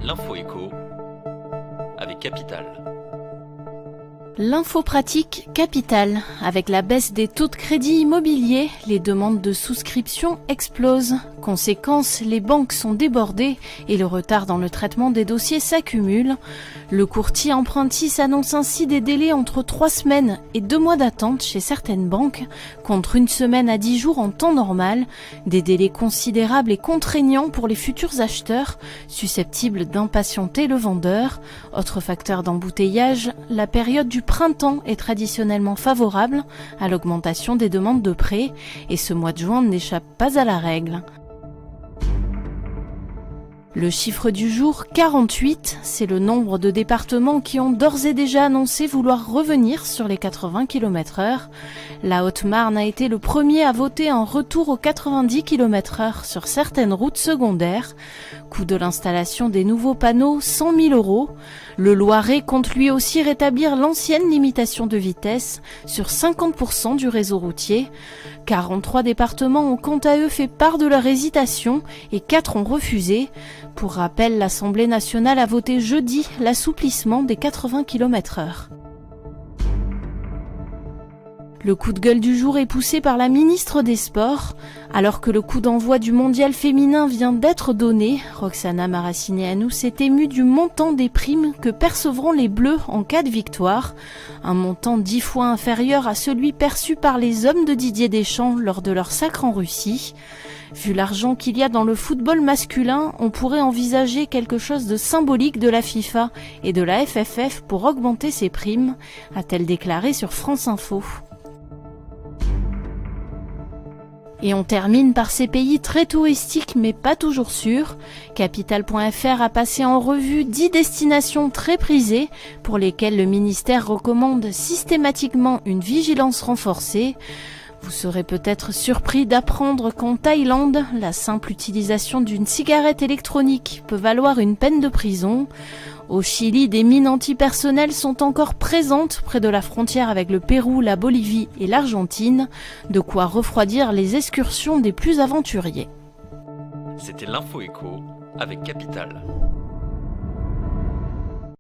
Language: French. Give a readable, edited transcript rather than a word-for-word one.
L'info éco avec Capital. L'info pratique Capital. Avec la baisse des taux de crédit immobilier, les demandes de souscription explosent. Conséquence, les banques sont débordées et le retard dans le traitement des dossiers s'accumule. Le courtier Empruntis annonce ainsi des délais entre 3 semaines et 2 mois d'attente chez certaines banques, contre 1 semaine à 10 jours en temps normal. Des délais considérables et contraignants pour les futurs acheteurs, susceptibles d'impatienter le vendeur. Autre facteur d'embouteillage, la période du printemps est traditionnellement favorable à l'augmentation des demandes de prêts et ce mois de juin n'échappe pas à la règle. Le chiffre du jour, 48, c'est le nombre de départements qui ont d'ores et déjà annoncé vouloir revenir sur les 80 km/h. La Haute-Marne a été le premier à voter un retour aux 90 km/h sur certaines routes secondaires. Coût de l'installation des nouveaux panneaux, 100 000 €. Le Loiret compte lui aussi rétablir l'ancienne limitation de vitesse sur 50% du réseau routier. 43 départements ont quant à eux fait part de leur hésitation et 4 ont refusé. Pour rappel, l'Assemblée nationale a voté jeudi l'assouplissement des 80 km/h. Le coup de gueule du jour est poussé par la ministre des Sports. Alors que le coup d'envoi du mondial féminin vient d'être donné, Roxana Maracineanu s'est émue du montant des primes que percevront les Bleus en cas de victoire. Un montant 10 fois inférieur à celui perçu par les hommes de Didier Deschamps lors de leur sacre en Russie. Vu l'argent qu'il y a dans le football masculin, on pourrait envisager quelque chose de symbolique de la FIFA et de la FFF pour augmenter ces primes, a-t-elle déclaré sur France Info. Et on termine par ces pays très touristiques mais pas toujours sûrs. Capital.fr a passé en revue 10 destinations très prisées pour lesquelles le ministère recommande systématiquement une vigilance renforcée. Vous serez peut-être surpris d'apprendre qu'en Thaïlande, la simple utilisation d'une cigarette électronique peut valoir une peine de prison. Au Chili, des mines antipersonnelles sont encore présentes près de la frontière avec le Pérou, la Bolivie et l'Argentine, de quoi refroidir les excursions des plus aventuriers. C'était l'info éco avec Capital.